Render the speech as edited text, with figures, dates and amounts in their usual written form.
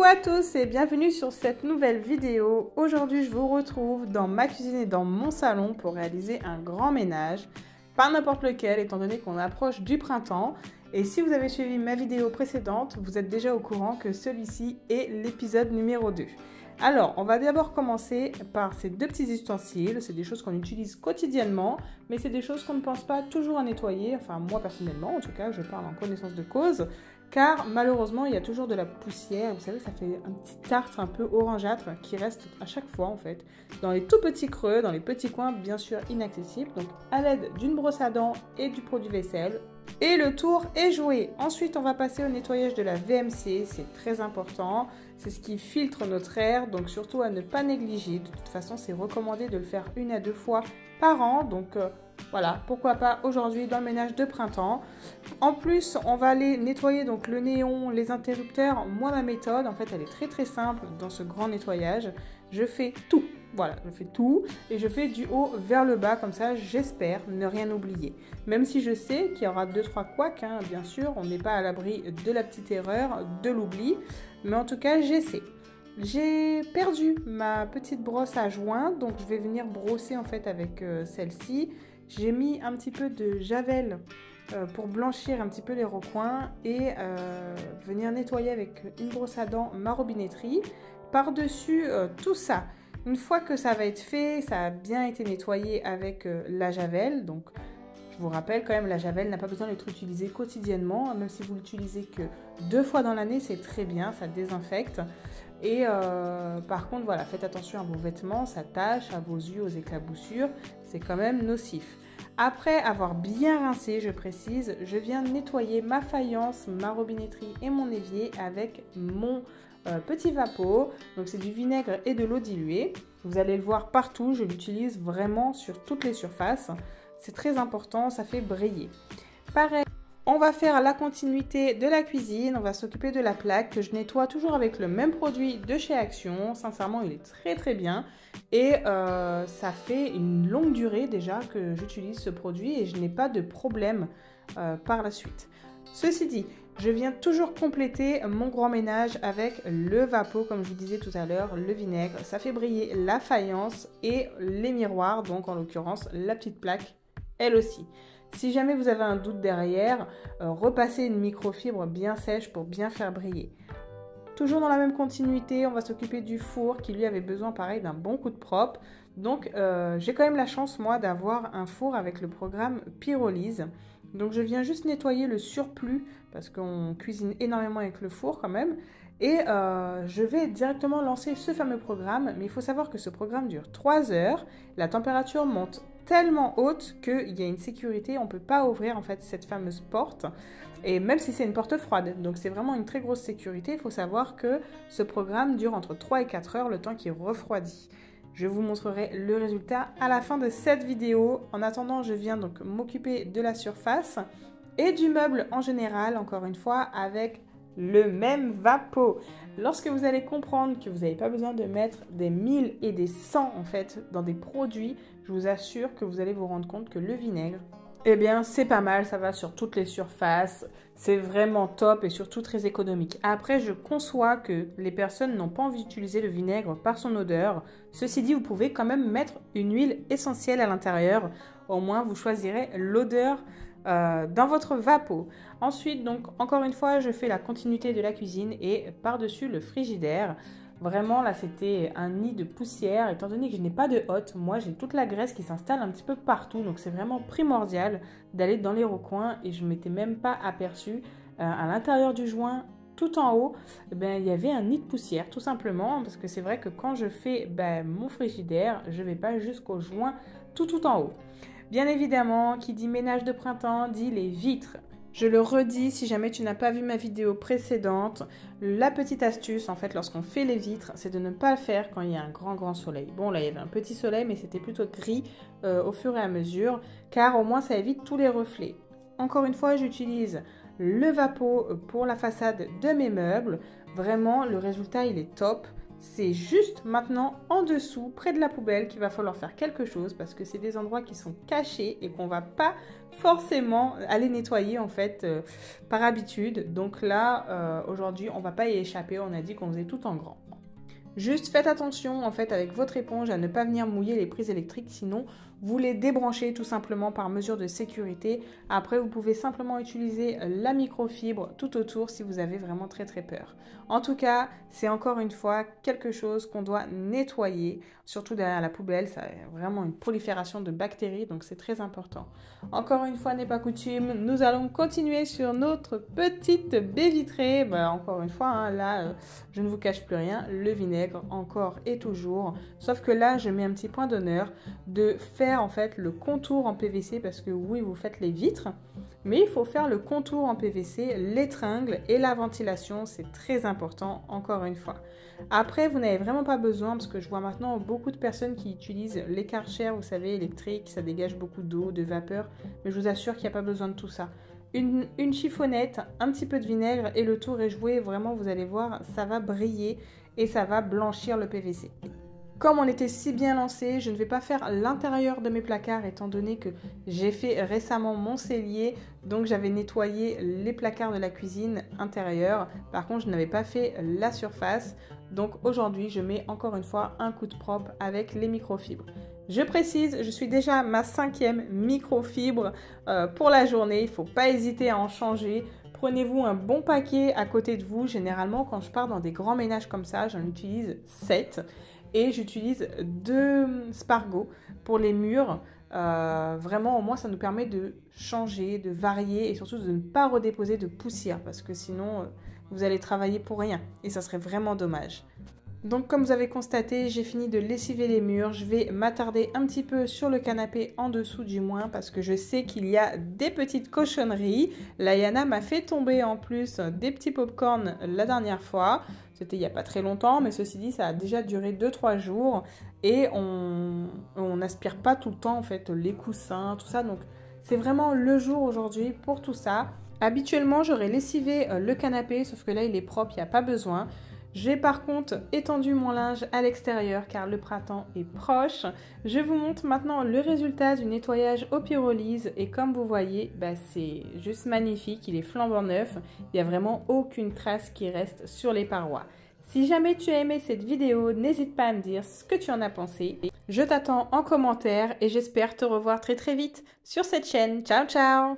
à tous et bienvenue sur cette nouvelle vidéo. Aujourd'hui, je vous retrouve dans ma cuisine et dans mon salon pour réaliser un grand ménage. Pas n'importe lequel, étant donné qu'on approche du printemps. Et si vous avez suivi ma vidéo précédente, vous êtes déjà au courant que celui-ci est l'épisode numéro 2. Alors, on va d'abord commencer par ces deux petits ustensiles. C'est des choses qu'on utilise quotidiennement, mais c'est des choses qu'on ne pense pas toujours à nettoyer. Enfin, moi personnellement, en tout cas, je parle en connaissance de cause. Car malheureusement, il y a toujours de la poussière. Vous savez, ça fait un petit tartre un peu orangeâtre qui reste à chaque fois en fait. Dans les tout petits creux, dans les petits coins bien sûr inaccessibles. Donc à l'aide d'une brosse à dents et du produit vaisselle. Et le tour est joué. Ensuite, on va passer au nettoyage de la VMC. C'est très important. C'est ce qui filtre notre air. Donc surtout à ne pas négliger. De toute façon, c'est recommandé de le faire 1 à 2 fois par an. Donc voilà, pourquoi pas aujourd'hui dans le ménage de printemps. En plus, on va aller nettoyer donc le néon, les interrupteurs. Moi, ma méthode, en fait, elle est très simple dans ce grand nettoyage. Je fais tout. Voilà, je fais tout et je fais du haut vers le bas, comme ça, j'espère ne rien oublier. Même si je sais qu'il y aura 2-3 couacs, hein, bien sûr, on n'est pas à l'abri de la petite erreur, de l'oubli. Mais en tout cas, j'essaie. J'ai perdu ma petite brosse à joint, donc je vais venir brosser en fait avec celle-ci. J'ai mis un petit peu de javel pour blanchir un petit peu les recoins et venir nettoyer avec une brosse à dents ma robinetterie. Par-dessus tout ça, une fois que ça va être fait, ça a bien été nettoyé avec la javel. Donc je vous rappelle quand même, la javel n'a pas besoin d'être utilisée quotidiennement. Même si vous l'utilisez que 2 fois dans l'année, c'est très bien, ça désinfecte. Et par contre, voilà, faites attention à vos vêtements, ça tâche, à vos yeux, aux éclaboussures, c'est quand même nocif. Après avoir bien rincé, je précise, je viens nettoyer ma faïence, ma robinetterie et mon évier avec mon petit vapeau. Donc c'est du vinaigre et de l'eau diluée. Vous allez le voir partout, je l'utilise vraiment sur toutes les surfaces. C'est très important, ça fait briller. Pareil. On va faire la continuité de la cuisine, on va s'occuper de la plaque que je nettoie toujours avec le même produit de chez Action. Sincèrement, il est très bien et ça fait une longue durée déjà que j'utilise ce produit et je n'ai pas de problème par la suite. Ceci dit, je viens toujours compléter mon grand ménage avec le vapeau, comme je vous disais tout à l'heure, le vinaigre. Ça fait briller la faïence et les miroirs, donc en l'occurrence la petite plaque, elle aussi. Si jamais vous avez un doute derrière, repassez une microfibre bien sèche pour bien faire briller. Toujours dans la même continuité, on va s'occuper du four qui lui avait besoin pareil d'un bon coup de propre. Donc j'ai quand même la chance moi d'avoir un four avec le programme Pyrolyse. Donc je viens juste nettoyer le surplus parce qu'on cuisine énormément avec le four quand même. Et je vais directement lancer ce fameux programme. Mais il faut savoir que ce programme dure 3 heures. La température monte tellement haute qu'il y a une sécurité, on ne peut pas ouvrir en fait cette fameuse porte, et même si c'est une porte froide, donc c'est vraiment une très grosse sécurité. Il faut savoir que ce programme dure entre 3 et 4 heures, le temps qu'il refroidit. Je vous montrerai le résultat à la fin de cette vidéo. En attendant, je viens donc m'occuper de la surface et du meuble en général, encore une fois, avec le même vapeau. Lorsque vous allez comprendre que vous n'avez pas besoin de mettre des 1000 et des 100 en fait dans des produits, je vous assure que vous allez vous rendre compte que le vinaigre, eh bien c'est pas mal, ça va sur toutes les surfaces, c'est vraiment top et surtout très économique. Après, je conçois que les personnes n'ont pas envie d'utiliser le vinaigre par son odeur. Ceci dit, vous pouvez quand même mettre une huile essentielle à l'intérieur. Au moins, vous choisirez l'odeur dans votre vapeau. Ensuite, donc encore une fois, je fais la continuité de la cuisine et par-dessus le frigidaire. Vraiment, là, c'était un nid de poussière. Étant donné que je n'ai pas de hotte, moi, j'ai toute la graisse qui s'installe un petit peu partout. Donc, c'est vraiment primordial d'aller dans les recoins. Et je ne m'étais même pas aperçue à l'intérieur du joint, tout en haut, il y avait un nid de poussière, tout simplement. Parce que c'est vrai que quand je fais mon frigidaire, je ne vais pas jusqu'au joint tout en haut. Bien évidemment, qui dit ménage de printemps dit les vitres. Je le redis, si jamais tu n'as pas vu ma vidéo précédente, la petite astuce, en fait, lorsqu'on fait les vitres, c'est de ne pas le faire quand il y a un grand soleil. Bon, là, il y avait un petit soleil, mais c'était plutôt gris au fur et à mesure, car au moins, ça évite tous les reflets. Encore une fois, j'utilise le vapeau pour la façade de mes meubles. Vraiment, le résultat, il est top. C'est juste maintenant en dessous, près de la poubelle, qu'il va falloir faire quelque chose parce que c'est des endroits qui sont cachés et qu'on va pas forcément aller nettoyer en fait par habitude. Donc là, aujourd'hui, on va pas y échapper. On a dit qu'on faisait tout en grand. Juste faites attention en fait avec votre éponge à ne pas venir mouiller les prises électriques, sinon vous les débranchez tout simplement par mesure de sécurité. Après vous pouvez simplement utiliser la microfibre tout autour si vous avez vraiment très peur. En tout cas, c'est encore une fois quelque chose qu'on doit nettoyer, surtout derrière la poubelle, ça a vraiment une prolifération de bactéries, donc c'est très important. Encore une fois n'est pas coutume, nous allons continuer sur notre petite baie vitrée. Encore une fois, hein, là je ne vous cache plus rien, le vinaigre encore et toujours, sauf que là je mets un petit point d'honneur de faire en fait le contour en PVC parce que oui vous faites les vitres, mais il faut faire le contour en PVC, l'étringle et la ventilation, c'est très important encore une fois. Après vous n'avez vraiment pas besoin parce que je vois maintenant beaucoup de personnes qui utilisent les Karcher, vous savez électriques, ça dégage beaucoup d'eau, de vapeur, mais je vous assure qu'il n'y a pas besoin de tout ça. Une chiffonnette, un petit peu de vinaigre et le tour est joué, vraiment vous allez voir ça va briller et ça va blanchir le PVC. Comme on était si bien lancé, je ne vais pas faire l'intérieur de mes placards étant donné que j'ai fait récemment mon cellier, donc j'avais nettoyé les placards de la cuisine intérieure. Par contre, je n'avais pas fait la surface, donc aujourd'hui je mets encore une fois un coup de propre avec les microfibres. Je précise, je suis déjà à ma 5e microfibre pour la journée, il ne faut pas hésiter à en changer. Prenez-vous un bon paquet à côté de vous. Généralement, quand je pars dans des grands ménages comme ça, j'en utilise 7 et j'utilise 2 Spargo pour les murs. Vraiment, au moins, ça nous permet de changer, de varier et surtout de ne pas redéposer de poussière parce que sinon, vous allez travailler pour rien et ça serait vraiment dommage. Donc comme vous avez constaté, j'ai fini de lessiver les murs. Je vais m'attarder un petit peu sur le canapé en dessous du moins parce que je sais qu'il y a des petites cochonneries. Layana m'a fait tomber en plus des petits pop-corn la dernière fois. C'était il n'y a pas très longtemps, mais ceci dit, ça a déjà duré 2-3 jours. Et on n'aspire pas tout le temps en fait les coussins, tout ça. Donc c'est vraiment le jour aujourd'hui pour tout ça. Habituellement, j'aurais lessivé le canapé, sauf que là il est propre, il n'y a pas besoin. J'ai par contre étendu mon linge à l'extérieur car le printemps est proche. Je vous montre maintenant le résultat du nettoyage au pyrolyse et comme vous voyez, c'est juste magnifique, il est flambant neuf. Il n'y a vraiment aucune trace qui reste sur les parois. Si jamais tu as aimé cette vidéo, n'hésite pas à me dire ce que tu en as pensé. Je t'attends en commentaire et j'espère te revoir très vite sur cette chaîne. Ciao ciao!